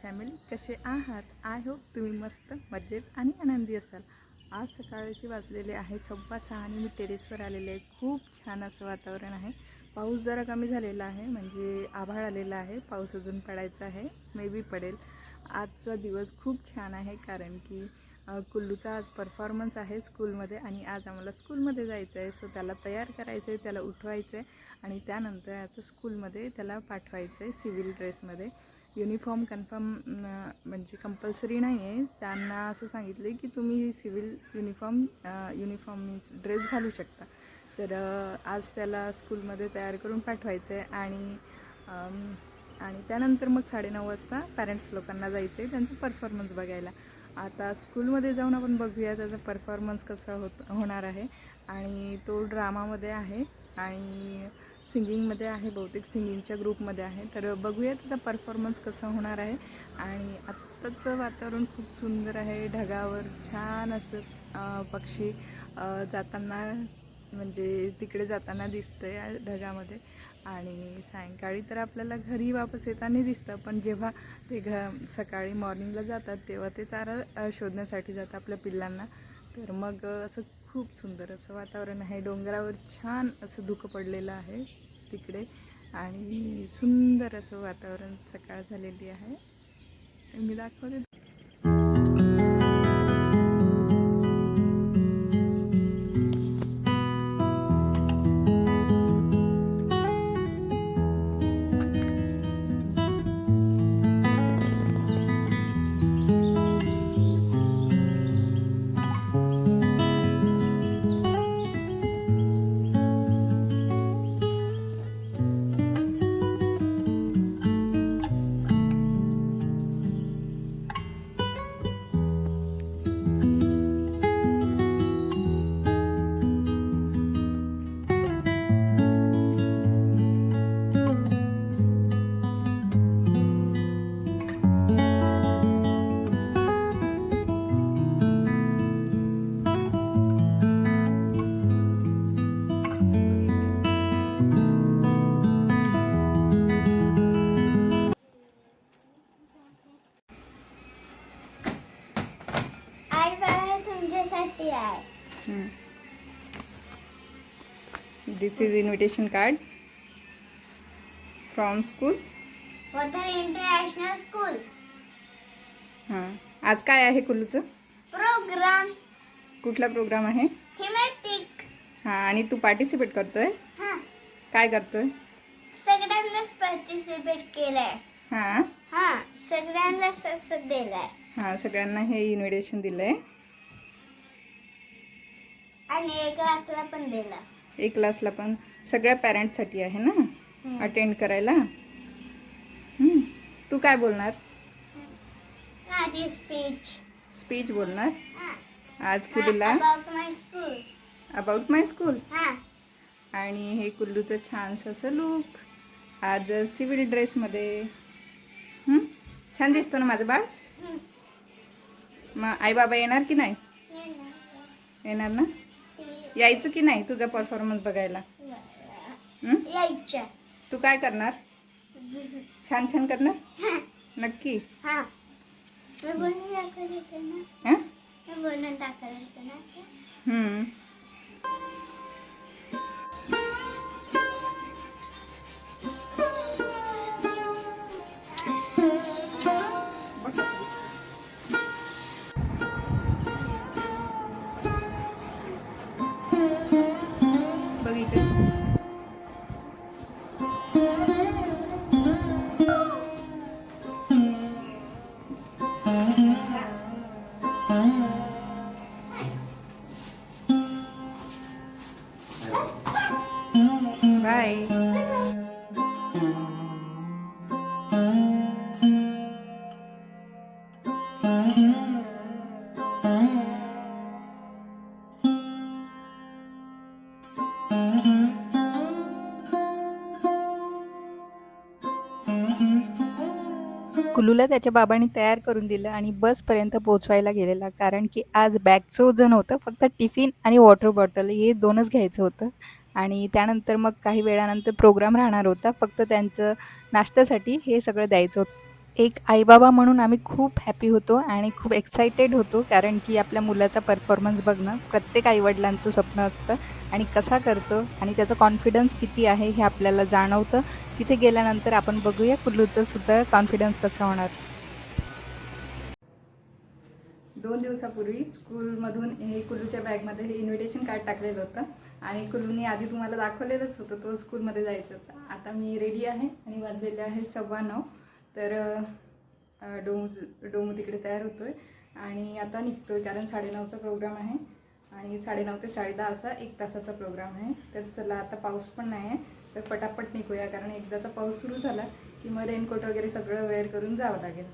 Family, कसे आहात? I hope तुम्ही मस्त मजेत आणि आनंदी असाल. आज सकाळचे वाजलेले आहे 6:15 आणि मी टेरेसवर आलेले आहे. खूप छान असं वातावरण आहे. पाऊस जरा कमी झालेला आहे, म्हणजे आभाळ आलेला आहे. पाऊस अजून पडायचा आहे, मे बी पडेल. आजचा दिवस खूप छान आहे कारण की कुल्लूचा आज परफॉर्मन्स आहे स्कूलमध्ये आणि आज आम्हाला स्कूलमध्ये जायचं आहे. सो त्याला तयार करायचं आहे, त्याला उठवायचं आहे आणि त्यानंतर आता स्कूलमध्ये त्याला पाठवायचं आहे सिव्हिल ड्रेसमध्ये. युनिफॉर्म कन्फर्म म्हणजे कंपल्सरी नाही आहे. त्यांना असं सांगितले की तुम्ही सिव्हिल युनिफॉर्म मीन्स ड्रेस घालू शकता. तर आज त्याला स्कूलमध्ये तयार करून पाठवायचं आहे आणि त्यानंतर मग 9:30 वाजता पॅरेंट्स लोकांना जायचं आहे त्यांचं परफॉर्मन्स बघायला. आता स्कूलमध्ये जाऊन आपण बघूया त्याचा परफॉर्मन्स कसा होणार आहे. आणि तो ड्रामामध्ये आहे आणि सिंगिंगमध्ये आहे, बहुतेक सिंगिंगच्या ग्रुपमध्ये आहे. तर बघूया त्याचा परफॉर्मन्स कसा होणार आहे. आणि आत्ताचं वातावरण खूप सुंदर आहे. ढगावर छान असं पक्षी जाताना म्हणजे तिकडे जाताना दिसतं आहे ढगामध्ये. आणि सायंकाळी तर आपल्याला घरी वापस येताना दिसतं, पण जेव्हा ते सकाळी मॉर्निंगला जातात तेव्हा ते चारा शोधण्यासाठी जातात आपल्या पिल्लांना. तर मग असं खूप सुंदर असं वातावरण आहे. डोंगरावर छान असं धुकं पडलेलं आहे तिकडे आणि सुंदर असं वातावरण सकाळ झालेली आहे. मी दाखवते. This is invitation card from school. Pothar International School. हां, आज काय आहे कुल्लूचं प्रोग्राम? कुठला प्रोग्राम आहे? थीमॅटिक. हां, आणि तू पार्टिसिपेट करतोय? हां, काय करतोय? सगळ्यांनाच पार्टिसिपेट केलंय. हां हां, सगळ्यांनाच असं दिलंय हां, सगळ्यांना हे इन्व्हिटेशन दिलंय. आणि एक क्लासला पण दिलं. एक क्लासला पण सगळ्या पॅरेंट्ससाठी आहे ना अटेंड करायला. तू काय बोलणार? माझी स्पीच बोलणार हां, आज कुल्लूला about my school. About my school. हां, आणि हे कुल्लूचं छानसं असं लुक आज सिव्हिल ड्रेसमध्ये. छान दिसतो ना माझं बाळ? मग आई बाबा येणार की नाही? येणार ना? यायचं की नाही तुझा परफॉर्मन्स बघायला? यायच्या. तू काय करणार? छान छान करणार? हां, नक्की? हां. मी बोलून टाकायचं ना. हां. मी बोलून टाकायचं ना. बघ इकडे. बाय. कुल्लूला त्याच्या बाबांनी तयार करून दिलं आणि बसपर्यंत पोचवायला गेलेला, कारण की आज बॅगचं वजन होतं. फक्त टिफिन आणि वॉटर बॉटल हे दोनच घ्यायचं होतं. आणि त्यानंतर मग काही वेळानंतर प्रोग्राम राहणार होता. फक्त त्यांचं नाश्त्यासाठी हे सगळं द्यायचं होतं. एक आईबाबा म्हणून आम्ही खूप हॅपी होतो आणि खूप एक्सायटेड होतो, कारण की आपल्या मुलाचा परफॉर्मन्स बघणं प्रत्येक आईवडिलांचं स्वप्न असतं आणि कसा करतो आणि त्याचा कॉन्फिडन्स किती आहे हे आपल्याला जाणवतं. तिथे गेल्यानंतर आपण बघूया कुल्लूचं सुद्धा कॉन्फिडन्स कसा होणार. 2 दिवसापूर्वी स्कूलमधून हे कुल्लूच्या बॅगमध्ये हे इन्व्हिटेशन कार्ड टाकलेलं होतं आणि कुल्लूनी आधी तुम्हाला दाखवलेलंच होतं, तो स्कूलमध्ये जायचं होतं. आता मी रेडी आहे आणि वाजलेले आहे 9:15. तर डोमू तिकडे तयार होतो आहे आणि आता निघतो आहे, कारण 9:30चा प्रोग्राम आहे आणि 9:30 ते 10:30 असा 1 तासाचा प्रोग्राम आहे. तर चला, आता पाऊस पण नाही आहे, तर पटापट निघूया, कारण एकदाचा पाऊस सुरू झाला की मग रेनकोट वगैरे सगळं वेअर करून जावं लागेल.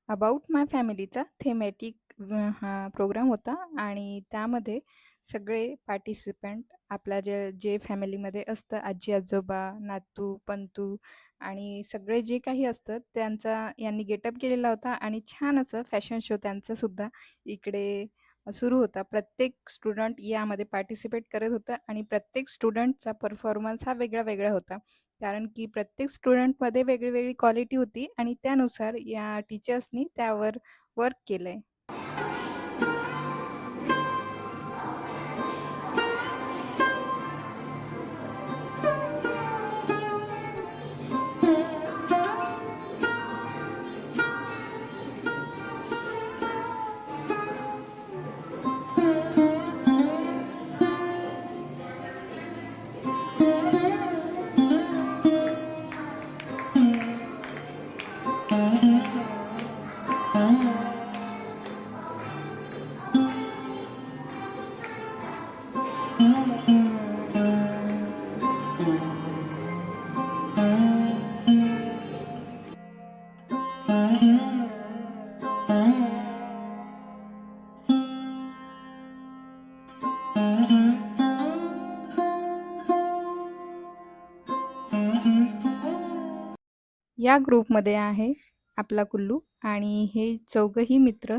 अबाउट माय फॅमिलीचा थेमॅटिक हा प्रोग्राम होता आणि त्यामध्ये सगळे पार्टिसिपंट आपल्या जे फॅमिलीमध्ये असतं, आजी आजोबा, नातू पंतू आणि सगळे जे काही असतं त्यांचा यांनी गेटअप केलेला होता आणि छान असं फॅशन शो त्यांचासुद्धा इकडे सुरू होता. प्रत्येक स्टुडंट यामध्ये पार्टिसिपेट करत होतं आणि प्रत्येक स्टुडंटचा परफॉर्मन्स हा वेगळा वेगळा होता, कारण की प्रत्येक स्टुडंटमध्ये वेगळी वेगळी क्वालिटी होती आणि त्यानुसार या टीचर्सनी त्यावर वर्क केलं आहे. या ग्रुपमध्ये आहे आपला कुल्लू आणि हे चौघंही मित्र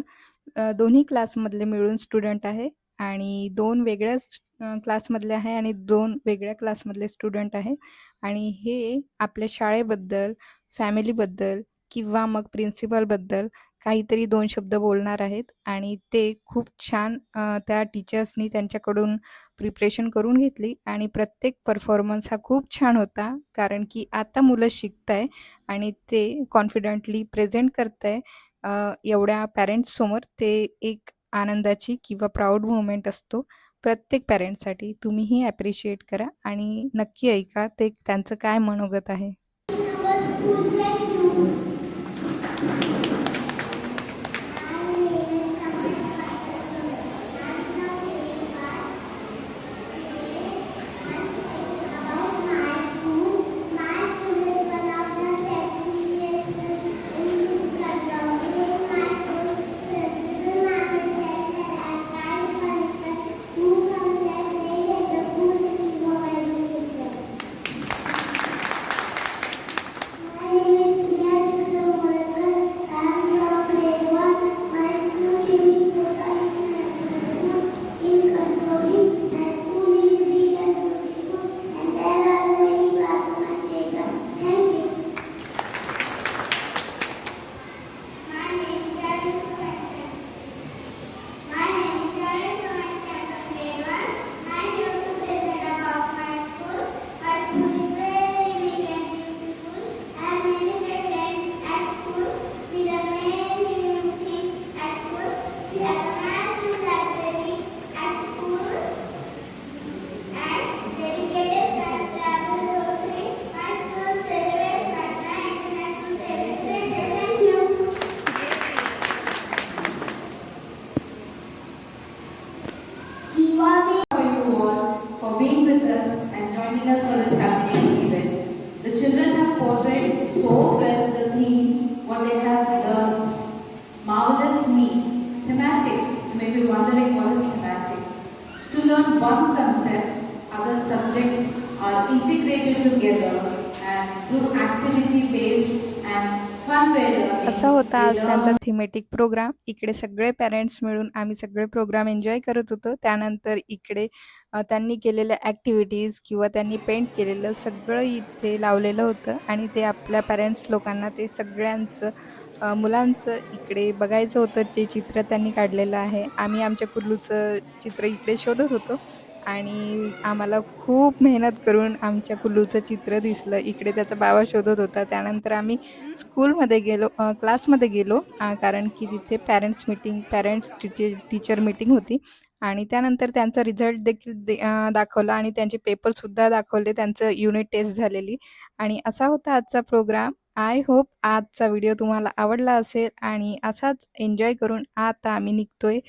दोन्ही क्लासमधले मिळून स्टुडंट आहे आणि 2 वेगळ्याच क्लासमधले आहे आणि 2 वेगळ्या क्लासमधले स्टुडंट आहे आणि हे आपल्या शाळेबद्दल, फॅमिलीबद्दल किंवा मग प्रिन्सिपलबद्दल काहीतरी 2 शब्द बोलणार आहेत आणि ते खूप छान त्या टीचर्सनी त्यांच्याकडून प्रिपरेशन करून घेतली आणि प्रत्येक परफॉर्मन्स हा खूप छान होता, कारण की आता मुलं शिकत आहे आणि ते कॉन्फिडंटली प्रेझेंट करत आहे एवढ्या पॅरेंट्ससमोर. ते एक आनंदाची किंवा प्राऊड मोमेंट असतो प्रत्येक पॅरेंट्ससाठी. तुम्हीही ॲप्रिशिएट करा आणि नक्की ऐका ते त्यांचं काय मनोगत आहे. My name is one concept, other subjects are integrated together and through activity-based and fun-way learning, असा होता they आज त्यांचा learn. Thematic programme. इकडे सगळे पेरेंट्स मिळून आम्ही सगळे प्रोग्राम एन्जॉय करत होतो. त्यानंतर इकडे त्यांनी केलेल्या ॲक्टिव्हिटीज किंवा त्यांनी पेंट केलेलं सगळं इथे लावलेलं होतं आणि ते आपल्या पेरेंट्स लोकांना ते सगळ्यांचं मुलांचं इकडे बघायचं होतं, जे चित्र त्यांनी काढलेलं आहे. आम्ही आमच्या कुल्लूचं चित्र इकडे शोधत होतो आणि आम्हाला खूप मेहनत करून आमच्या कुल्लूचं चित्र दिसलं. इकडे त्याचा बाबा शोधत होता. त्यानंतर आम्ही स्कूलमध्ये गेलो, क्लासमध्ये गेलो, कारण की तिथे पेरेंट्स टीचर मीटिंग होती आणि त्यानंतर त्यांचा रिझल्ट देखील दाखवला आणि त्यांचे पेपरसुद्धा दाखवले, त्यांचं युनिट टेस्ट झालेली. आणि असा होता आजचा प्रोग्राम. आय होप आजचा व्हिडिओ तुम्हाला आवडला असेल आणि असाच एन्जॉय करून आता आम्ही निघतोय